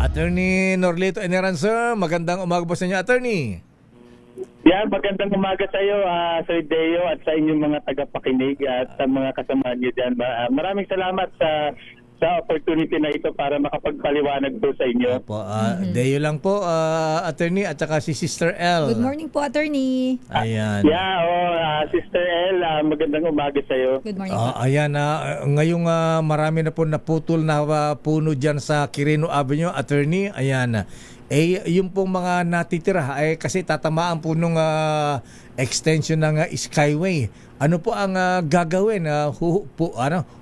Attorney Norlito Eneranza, magandang umaga po sa inyo, Attorney. Yan, magandang umaga sa iyo, Sir Deo, at sa inyong mga tagapakinig at sa mga kasama niyo dyan. Maraming salamat sa opportunity na ito para makapagpaliwanag po sa inyo. Opo, Deo lang po, Attorney, at saka si Sister L. Good morning po, Attorney. Ayan. Sister L, magandang umaga sa iyo. Good morning po. Ayan, ngayong marami na po naputol na puno dyan sa Quirino Avenue, Attorney. Ayan. Yung pong mga natitira, kasi tatamaan po nung extension ng Skyway. Ano po ang gagawin?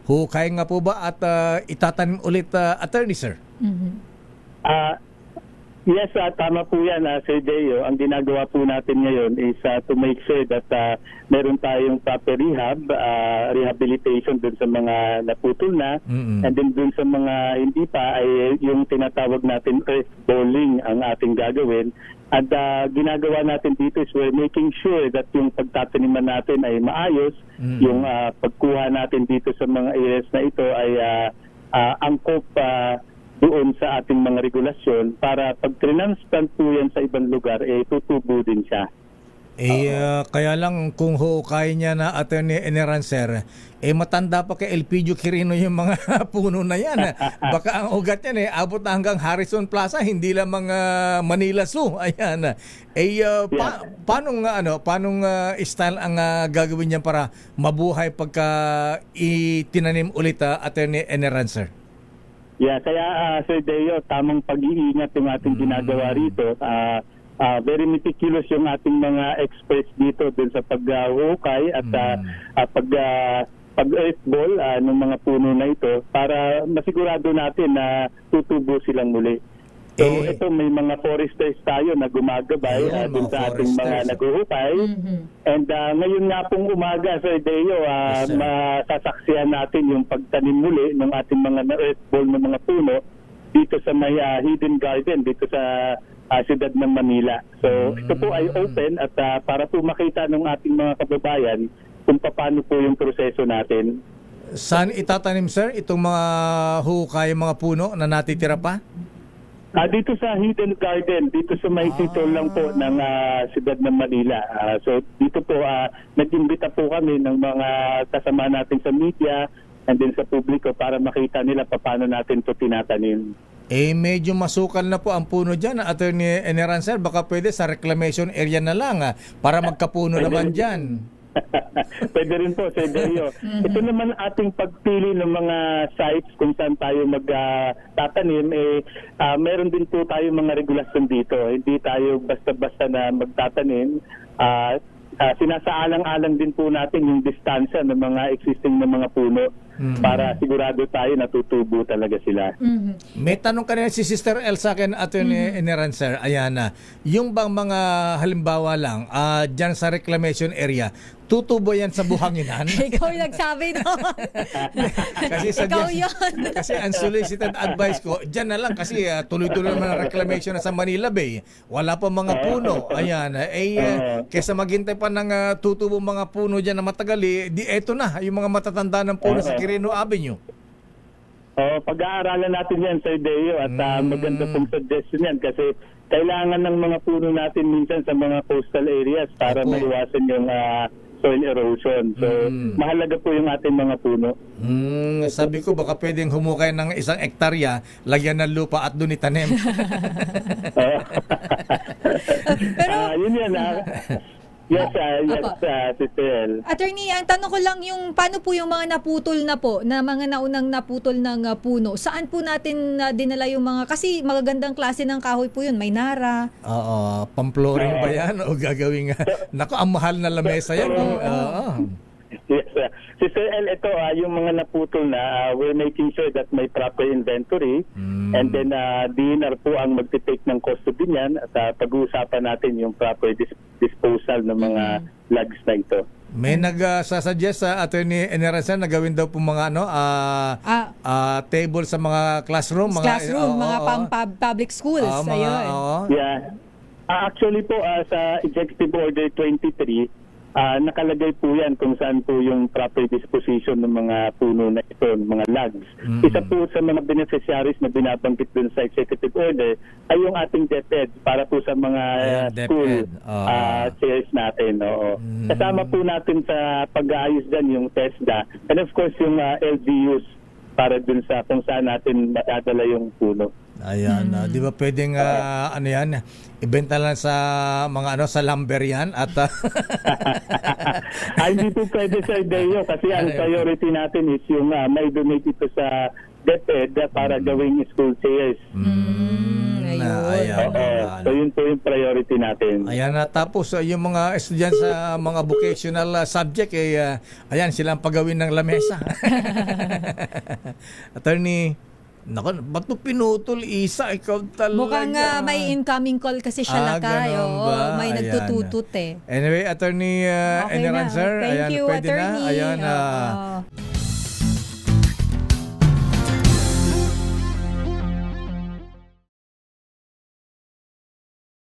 Hukay nga po ba at itatanim ulit, Attorney, sir? Yes, tama po yan, Sir Deo. Ang ginagawa po natin ngayon is to make sure that meron tayong proper rehabilitation dun sa mga naputol na. And then dun sa mga hindi pa ay yung tinatawag natin earth bowling ang ating gagawin. At ginagawa natin dito is we're making sure that yung pagtataniman natin ay maayos. Yung pagkuha natin dito sa mga areas na ito ay angkop doon sa ating mga regulasyon para pag transplant po yan sa ibang lugar, tutubo din siya. Kaya lang kung hukay niya na Attorney Eneranza, matanda pa kay Elpidio Quirino yung mga puno na yan. Baka ang ugat yan abot na hanggang Harrison Plaza, hindi lang mga Manila Zoo. Ayan. Paano style ang gagawin niya para mabuhay pagka itinanim ulit, Attorney Eneranza? Yeah, kaya Sir Deo, tamang pag-iingat yung ating ginagawa rito. Very meticulous yung ating mga experts dito dun sa paghukay at pag-earth ball ng mga puno na ito para masigurado natin na tutubo silang muli. So ito, may mga foresters tayo na gumagabay dun sa ating mga naghuhukay. And ngayon nga pong umaga, Sir Deo, masasaksihan natin yung pagtanim muli ng ating mga earth ball ng mga puno dito sa may hidden garden dito sa siyudad ng Manila. So ito po ay open at para po makita ng ating mga kababayan kung paano po yung proseso natin. Saan itatanim, sir, itong mga hukay, mga puno na natitira pa? Dito sa hidden garden, dito sa may sitol lang po ng siyudad ng Manila. So dito po, nag-imbita po kami ng mga kasama natin sa media and din sa publiko para makita nila paano natin ito tinatanim. Medyo masukal na po ang puno dyan, Attorney Eneranza. Baka pwede sa reclamation area na lang para magkapuno naman dyan. Pwede rin po, Sir Deo. Ito naman ating pagpili ng mga sites kung saan tayo magtatanim. Meron din po tayo mga regulasyon dito. Hindi tayo basta-basta na magtatanim. Sinasaalang-alang din po natin yung distansya ng mga existing na mga puno para sigurado tayo natutubo talaga sila. May tanong kanina si Sister El sa akin, Attorney Eneranza. Ayan na. Yung bang mga halimbawa lang, dyan sa reclamation area, tutubo yan sa buhanginan? Ikaw yung nagsabi doon. Ikaw yun. Kasi unsolicited advice ko, dyan na lang kasi tuloy-tuloy naman ang reclamation na sa Manila Bay. Wala pa mga puno. Ayan. Kesa maghintay pa ng tutubo mga puno dyan na matagal, di eto na, yung mga matatanda ng puno sa Quirino Avenue. Pag-aaralan natin yan, Sir Deo, at maganda pong suggestion yan kasi kailangan ng mga puno natin minsan sa mga coastal areas para maiwasan yung soil erosion. So, mahalaga po yung ating mga puno. Sabi ko, baka pwedeng humukay ng 1 hektarya, lagyan ng lupa at doon itanim. Pero, yun yan, Yes, Sister El. Attorney, ang tanong ko lang yung paano po yung mga naputol na po, na mga naunang naputol ng puno, saan po natin dinala yung mga, kasi magagandang klase ng kahoy po yun, may nara. Pamploring ba yan? O gagawin nga? Naku, ang mahal na lamesa yan. Yes, Sister El, ito yung mga naputol na we're making sure that may proper inventory and then DNR po ang magte-take ng custody niyan at pag-uusapan natin yung proper disposal ng mga logs na ito. May nagsasuggest sa Attorney Eneranza na gawin daw po mga table sa mga classroom, mga public schools. Ayun. Yeah. Actually po sa Executive Order 23 nakalagay po yan kung saan po yung proper disposition ng mga puno na ito, ng mga logs. Isa po sa mga beneficiaries na binabanggit dun sa executive order ay yung ating DepEd para po sa mga Ayan, school DepEd. chairs natin. Oo. Kasama po natin sa pag-aayos dyan yung TESDA and of course yung LGUs para dun sa kung saan natin madadala yung puno. Ayan, di ba pwedeng ano yan, ibenta lang sa mga sa lumber yan at Hindi po pwede sa Ideo kasi ang priority natin is yung may donate ito sa DepEd para gawing school chairs. Ayan. So yun po yung priority natin. Ayan na, tapos yung mga estudyante sa mga vocational subject ayan silang pagawin ng lamesa. Attorney, nako, ba't mo pinutol, Isa? Ikaw talaga. Mukhang may incoming call kasi siya lakay. ganun Oo, ba? may Ayan. nagtututut eh. Anyway, Attorney Okay Eniran, na. sir. Thank Ayan, you, pwede attorney. na. Ayan, Oo.